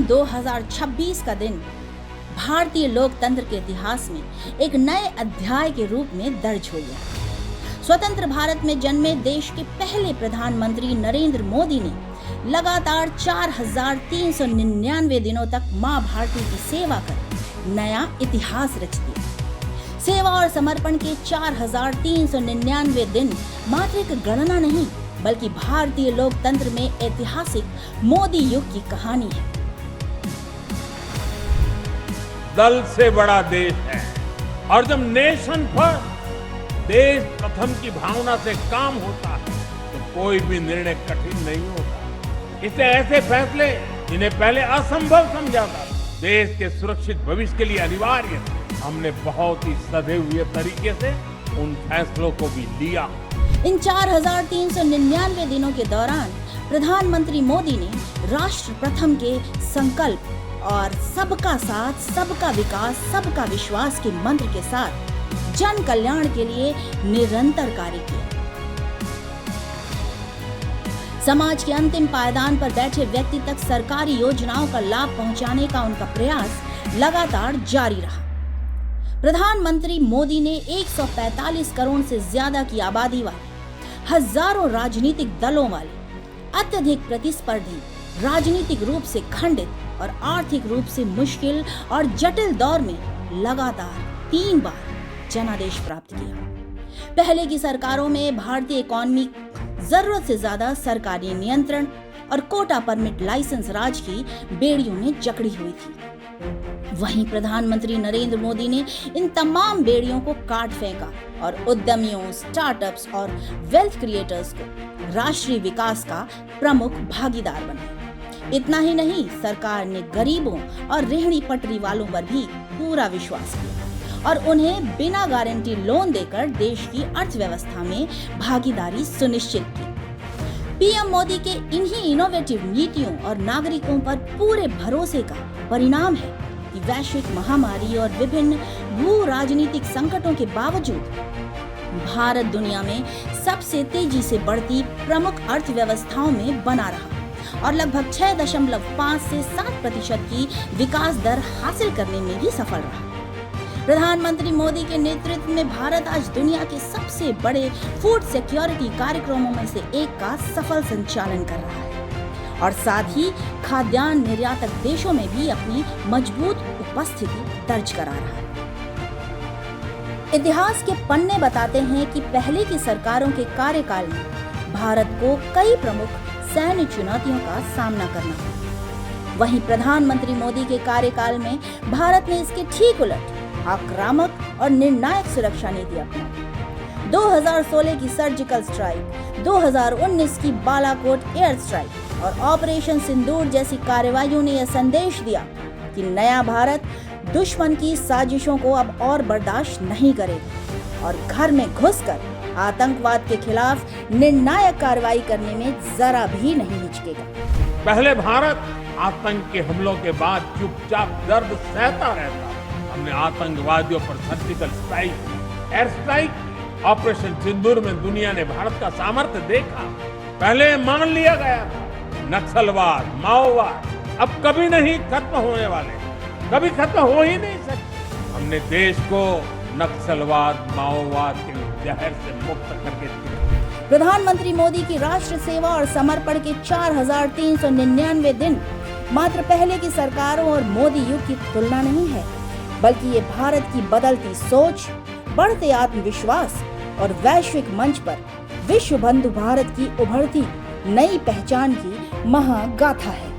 2026 का दिन भारतीय लोकतंत्र के इतिहास में एक नए अध्याय के रूप में दर्ज हो गया। स्वतंत्र भारत में जन्मे देश के पहले प्रधानमंत्री नरेंद्र मोदी ने लगातार 4,399 दिनों तक मां भारती की सेवा कर नया इतिहास रच दिया। सेवा और समर्पण के 4,399 दिन मात्र एक गणना नहीं, बल्कि भारतीय लोकतंत्र में ऐतिहासिक मोदी युग की कहानी है। दल से बड़ा देश है और जब नेशन फर्स्ट, देश प्रथम की भावना से काम होता है तो कोई भी निर्णय कठिन नहीं होता। इसलिए ऐसे फैसले जिन्हें पहले असंभव समझा था, देश के सुरक्षित भविष्य के लिए अनिवार्य थे, हमने बहुत ही सधे हुए तरीके से उन फैसलों को भी लिया। इन 4,399 दिनों के दौरान प्रधानमंत्री मोदी ने राष्ट्र प्रथम के संकल्प और सबका साथ, सबका विकास, सबका विश्वास के मंत्र के साथ जन कल्याण के लिए निरंतर कार्य किया। समाज के अंतिम पायदान पर बैठे व्यक्ति तक सरकारी योजनाओं का लाभ पहुंचाने का उनका प्रयास लगातार जारी रहा। प्रधानमंत्री मोदी ने 145 करोड़ से ज्यादा की आबादी वाले, हजारों राजनीतिक दलों वाले, अत्यधिक प्रतिस्पर्धी, राजनीतिक रूप से खंडित और आर्थिक रूप से मुश्किल और जटिल दौर में लगातार 3 बार जनादेश प्राप्त किया। पहले की सरकारों में भारतीय इकोनॉमी जरूरत से ज्यादा सरकारी नियंत्रण और कोटा परमिट लाइसेंस राज की बेड़ियों में जकड़ी हुई थी। वहीं प्रधानमंत्री नरेंद्र मोदी ने इन तमाम बेड़ियों को काट फेंका और उद्यमियों, स्टार्टअप्स और वेल्थ क्रिएटर्स को राष्ट्रीय विकास का प्रमुख भागीदार बनाया। इतना ही नहीं, सरकार ने गरीबों और रेहड़ी पटरी वालों पर भी पूरा विश्वास किया और उन्हें बिना गारंटी लोन देकर देश की अर्थव्यवस्था में भागीदारी सुनिश्चित की। पीएम मोदी के इन्हीं इनोवेटिव नीतियों और नागरिकों पर पूरे भरोसे का परिणाम है कि वैश्विक महामारी और विभिन्न भू राजनीतिक संकटों के बावजूद भारत दुनिया में सबसे तेजी से बढ़ती प्रमुख अर्थव्यवस्थाओं में बना रहा और लगभग 6.5 से 7% की विकास दर हासिल करने में भी सफल रहा। प्रधानमंत्री मोदी के नेतृत्व में भारत आज दुनिया के सबसे बड़े फूड सिक्योरिटी कार्यक्रमों में से एक का सफल संचालन कर रहा है और साथ ही खाद्यान्न निर्यातक देशों में भी अपनी मजबूत उपस्थिति दर्ज करा रहा है। इतिहास के पन्ने बताते हैं कि पहले की सरकारों के कार्यकाल में भारत को कई प्रमुख सैन्य चुनौतियों का सामना करना पड़ा। वहीं प्रधानमंत्री मोदी के कार्यकाल में भारत ने इसके ठीक उलट आक्रामक और निर्णायक सुरक्षा नीति अपनाई। 2016 की सर्जिकल स्ट्राइक, 2019 की बालाकोट एयर स्ट्राइक और ऑपरेशन सिंदूर जैसी कार्रवाइयों ने यह संदेश दिया कि नया भारत दुश्मन की साजिशों को अब और बर्दाश्त नहीं करेगा और घर में घुसकर आतंकवाद के खिलाफ निर्णायक कार्रवाई करने में जरा भी नहीं हिचकेगा। पहले भारत आतंक के हमलों के बाद चुपचाप दर्द सहता रहता। हमने आतंकवादियों पर surgical strike, air strike, operation Sindoor में दुनिया ने भारत का सामर्थ्य देखा। पहले मान लिया गया था नक्सलवाद, माओवाद अब कभी नहीं खत्म होने वाले, कभी खत्म हो ही नहीं सकते। हमने देश को नक्सलवाद, माओवाद के जहर से मुक्त करके दिया। प्रधानमंत्री मोदी की राष्ट्र सेवा और समर्पण के 4,399 दिन मात्र पहले की सरकारों और मोदी युग की तुलना नहीं है, बल्कि ये भारत की बदलती सोच, बढ़ते आत्मविश्वास और वैश्विक मंच पर विश्व बंधु भारत की उभरती नई पहचान की महागाथा है।